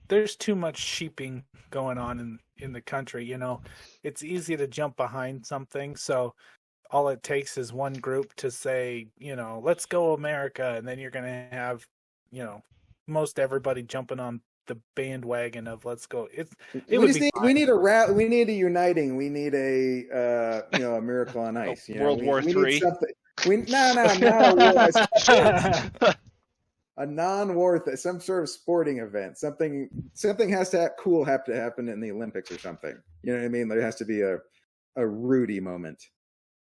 there's too much sheeping going on in the country. It's easy to jump behind something. So all it takes is one group to say, let's go America, and then you're going to have, most everybody jumping on the bandwagon of let's go. It would be we need we need a uniting. We need a Miracle on Ice. World War we III. Need something. Not a war. A non-war, some sort of sporting event. Something has to have to happen in the Olympics or something. You know what I mean? There has to be a Rudy moment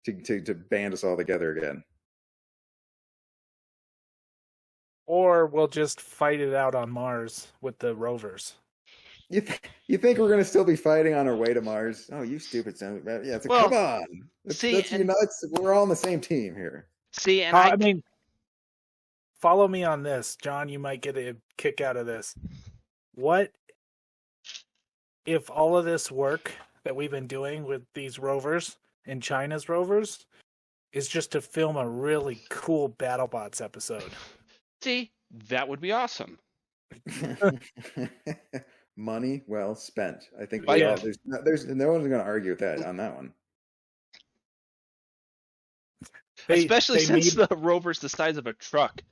to band us all together again. Or we'll just fight it out on Mars with the rovers. You think we're going to still be fighting on our way to Mars? Oh, you stupid son! Yeah, come on. We're all on the same team here. See, and I mean, follow me on this, John. You might get a kick out of this. What if all of this work that we've been doing with these rovers and China's rovers is just to film a really cool BattleBots episode? See, that would be awesome. Money well spent. I think there's no one's going to argue with that on that one. Especially since the rover's the size of a truck.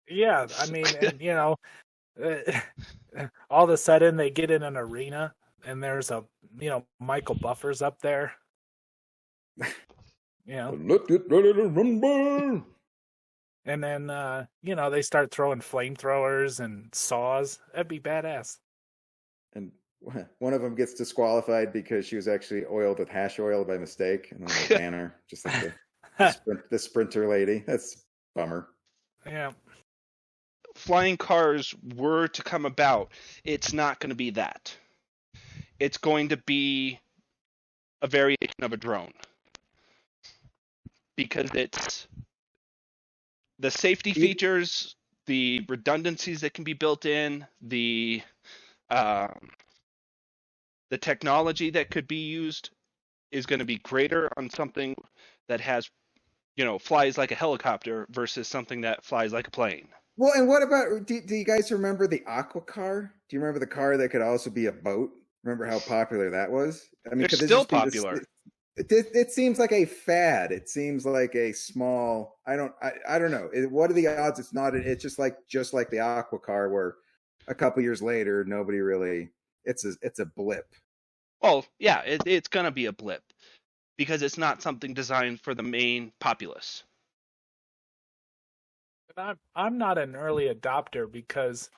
Yeah, I mean, and, all of a sudden they get in an arena and there's Michael Buffer's up there. Let it ready to rumble. And then, they start throwing flamethrowers and saws. That'd be badass. And one of them gets disqualified because she was actually oiled with hash oil by mistake. And then they ban her, just like the sprinter lady. That's a bummer. Yeah. Flying cars were to come about, it's not going to be that. It's going to be a variation of a drone. Because it's the safety features, the redundancies that can be built in, the technology that could be used is going to be greater on something that has, flies like a helicopter versus something that flies like a plane. Well, and what about, do you guys remember the Aqua car? Do you remember the car that could also be a boat? Remember how popular that was? I mean, it's still popular. It seems like a fad. It seems like a small. I don't know. What are the odds? It's not. It's just like the Aqua car, where a couple years later, nobody really. It's a blip. Well, yeah, it's gonna be a blip because it's not something designed for the main populace. I'm not an early adopter because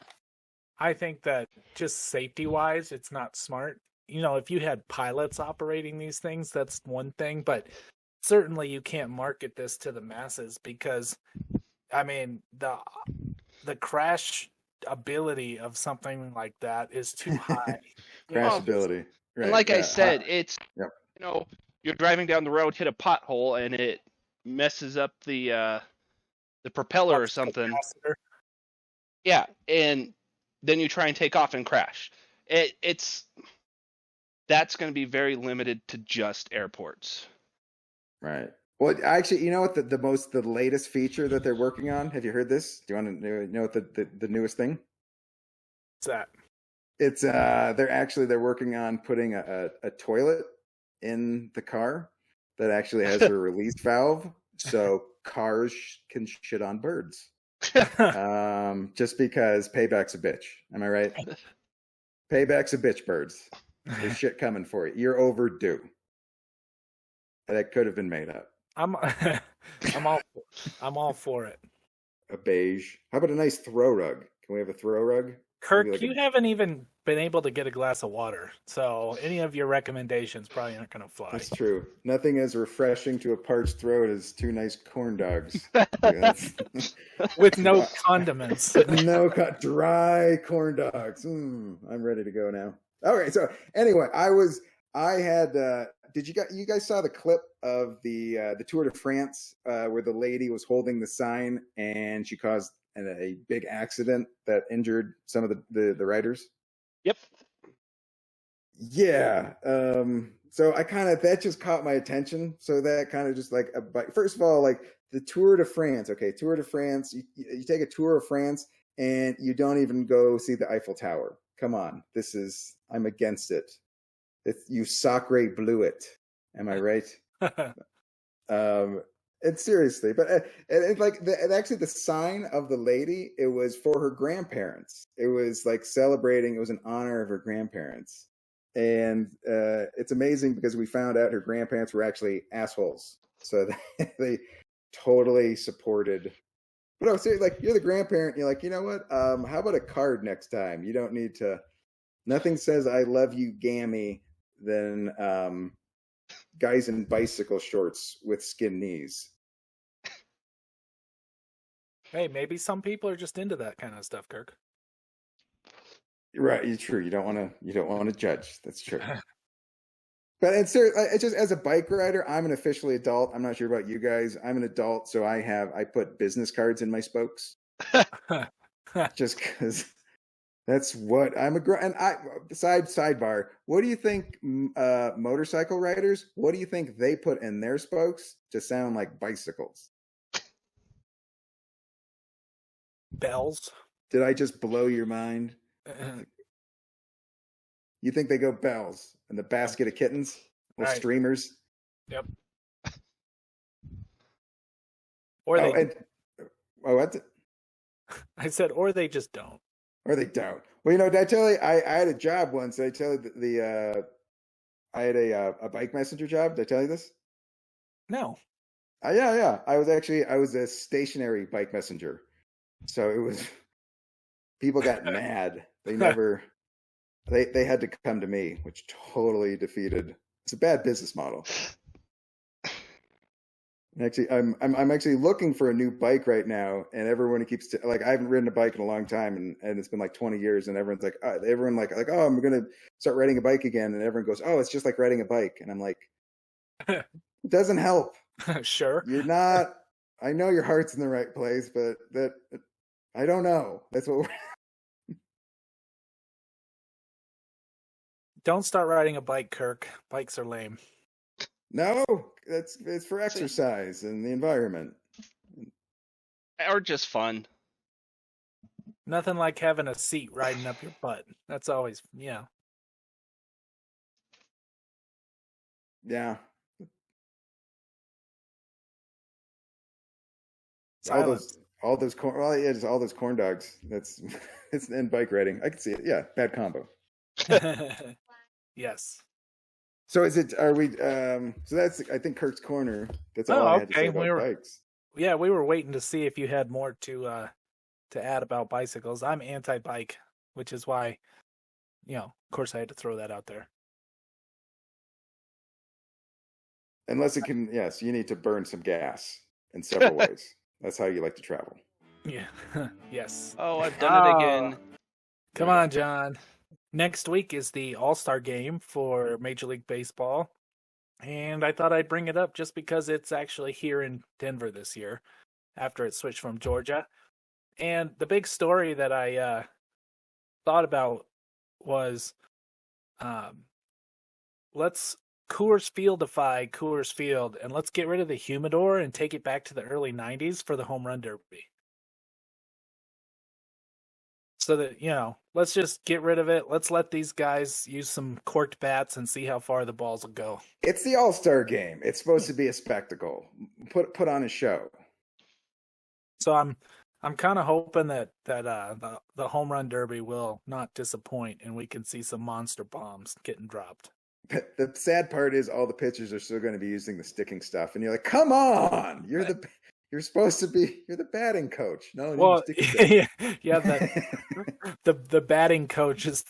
I think that just safety-wise, it's not smart. If you had pilots operating these things, that's one thing, but certainly you can't market this to the masses because, I mean, the crash ability of something like that is too high. Crash ability. Right. And like I said, it's, you're driving down the road, hit a pothole, and it messes up the propeller or something. Yeah, and then you try and take off and crash. That's going to be very limited to just airports. Right. Well, actually, you know what the latest feature that they're working on? Have you heard this? Do you want to know what the newest thing? What's that? It's they're working on putting a toilet in the car that actually has a release valve, so cars can shit on birds. Just because payback's a bitch. Am I right? Payback's a bitch, birds. There's shit coming for you. You're overdue. That could have been made up. I'm all for it. A beige. How about a nice throw rug? Can we have a throw rug? Kirk, you haven't even been able to get a glass of water, so any of your recommendations probably aren't going to fly. That's true. Nothing as refreshing to a parched throat as two nice corn dogs. With no condiments. No dry corn dogs. I'm ready to go now. Okay, so anyway, did you guys saw the clip of the Tour de France where the lady was holding the sign and she caused a big accident that injured some of the riders? Yep. Yeah. So that just caught my attention. So that kind of just like, first of all, like the Tour de France. Okay, Tour de France. You take a Tour of France and you don't even go see the Eiffel Tower. Come on, I'm against it. You Sacre blew it. Am I right? And seriously, but actually the sign of the lady, it was for her grandparents. It was like celebrating. It was in honor of her grandparents, and it's amazing because we found out her grandparents were actually assholes. So they totally supported. But I was saying, like, you're the grandparent. You're like, you know what? How about a card next time? You don't need to. Nothing says "I love you, Gammy" than guys in bicycle shorts with skin knees. Hey, maybe some people are just into that kind of stuff, Kirk. Right, you're true. You don't want to judge. That's true. But it's just as a bike rider, I'm an officially adult. I'm not sure about you guys. I'm an adult, so I put business cards in my spokes, just because that's what I'm and sidebar. What do you think, motorcycle riders? What do you think they put in their spokes to sound like bicycles? Bells. Did I just blow your mind? You think they go bells and the basket of kittens with streamers? Yep. Or they. What? I said, or they just don't. Or they don't. Well, did I tell you I had a job once? Did I tell you I had a bike messenger job? Did I tell you this? No. Yeah. I was a stationary bike messenger. So it was, people got mad. They had to come to me, which totally defeated. It's a bad business model. Actually, I'm actually looking for a new bike right now, and everyone keeps I haven't ridden a bike in a long time, and it's been like 20 years, and everyone's like, oh, I'm gonna start riding a bike again, and everyone goes, oh, it's just like riding a bike, and I'm like, it doesn't help. Sure, you're not. I know your heart's in the right place, but I don't know. That's what. Don't start riding a bike, Kirk. Bikes are lame. No, it's for exercise and the environment. Or just fun. Nothing like having a seat riding up your butt. That's always, Yeah. Silence. All those corn. Well, yeah, just all those corn dogs. It's and bike riding. I can see it. Yeah, bad combo. Yes. So are we? So that's, I think, Kirk's corner. That's all I had to say about bikes. Yeah, we were waiting to see if you had more to add about bicycles. I'm anti-bike, which is why, of course, I had to throw that out there. Unless it can, yes, you need to burn some gas in several ways. That's how you like to travel. Yeah. Yes. Oh, I've done it again. Come on, John. Next week is the All-Star game for Major League Baseball, and I thought I'd bring it up just because it's actually here in Denver this year, after it switched from Georgia. And the big story that I thought about was, let's Coors Fieldify Coors Field, and let's get rid of the humidor and take it back to the early 90s for the home run derby. So that, let's just get rid of it. Let's let these guys use some corked bats and see how far the balls will go. It's the All-Star game. It's supposed to be a spectacle. Put on a show. So I'm kind of hoping that the home run derby will not disappoint, and we can see some monster bombs getting dropped. The sad part is all the pitchers are still going to be using the sticking stuff, and you're like, come on, you're supposed to be. You're the batting coach. No, well, yeah. The batting coach is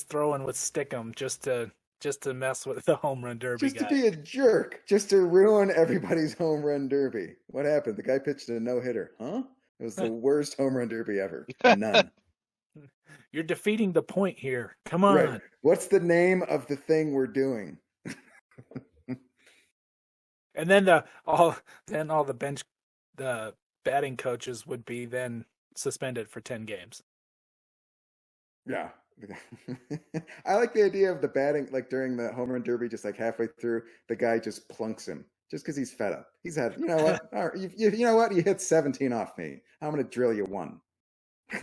throwing with stickum just to mess with the home run derby. Just to be a jerk. Just to ruin everybody's home run derby. What happened? The guy pitched a no-hitter, huh? It was the worst home run derby ever. None. You're defeating the point here. Come on. Right. What's the name of the thing we're doing? And then all the batting coaches would be then suspended for 10 games. Yeah. I like the idea of the batting, like during the home run derby, just like halfway through, the guy just plunks him just because he's fed up. He's had, you know what? You know what? You hit 17 off me. I'm going to drill you one.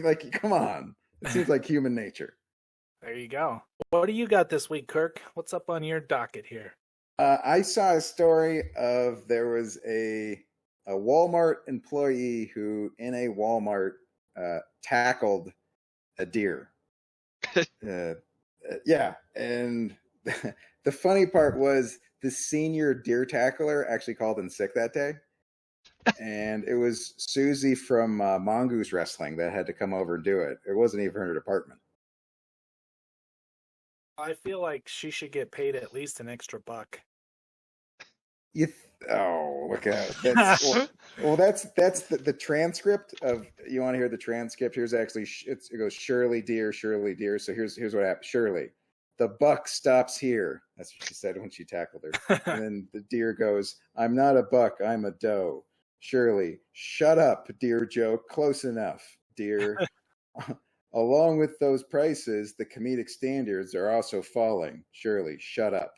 Like, come on. It seems like human nature. There you go. What do you got this week, Kirk? What's up on your docket here? I saw a story of there was a Walmart employee who, in a Walmart, tackled a deer. Yeah, and the funny part was the senior deer tackler actually called in sick that day, and it was Susie from Mongoose Wrestling that had to come over and do it. It wasn't even her department. I feel like she should get paid at least an extra $1. Look out! That's the transcript of. You want to hear the transcript? Here's actually it goes Shirley dear. So here's what happened. Shirley, the buck stops here. That's what she said when she tackled her. And then the deer goes, I'm not a buck, I'm a doe. Shirley, shut up, dear Joe. Close enough, dear. Along with those prices, the comedic standards are also falling. Shirley, shut up.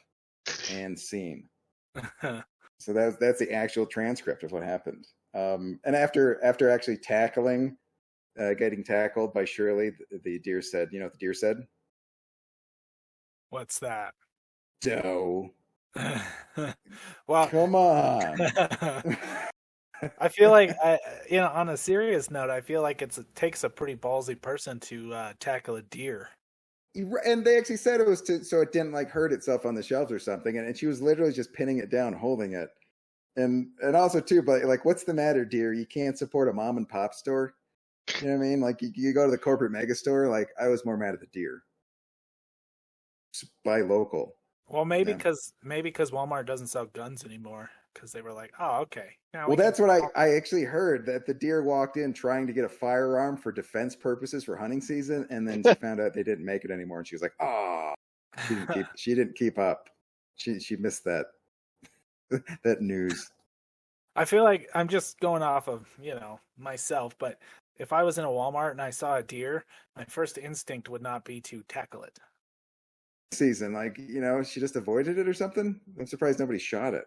And scene. So that's the actual transcript of what happened. And after actually getting tackled by Shirley, the deer said, you know what the deer said? What's that? Doe. Well, come on. I feel like, on a serious note, I feel like it takes a pretty ballsy person to tackle a deer. And they actually said it was so it didn't like hurt itself on the shelves or something. And she was literally just pinning it down, holding it. And also too, but like, what's the matter, dear? You can't support a mom and pop store? You know what I mean? Like you go to the corporate mega store. Like I was more mad at the deer. Just buy local. Well, maybe because Walmart doesn't sell guns anymore. Because they were like, oh, okay. Well, that's what I actually heard, that the deer walked in trying to get a firearm for defense purposes for hunting season, and then she found out they didn't make it anymore, and she was like, oh, she didn't keep up. She missed that that news. I feel like I'm just going off of, myself, but if I was in a Walmart and I saw a deer, my first instinct would not be to tackle it. Season, like, she just avoided it or something? I'm surprised nobody shot it.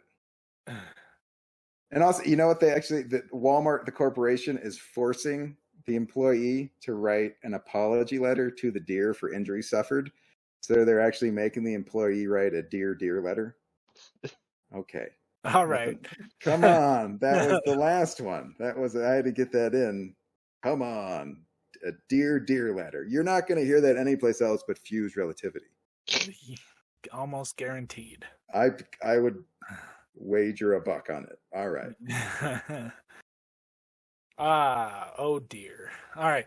And also, you know what? The Walmart, the corporation, is forcing the employee to write an apology letter to the deer for injuries suffered. So they're actually making the employee write a dear letter. Okay. All right. Come on. That was the last one. I had to get that in. Come on. A dear letter. You're not going to hear that anyplace else but Fuzed Relativity. Almost guaranteed. I would wager $1 on it. All right. Oh dear. All right.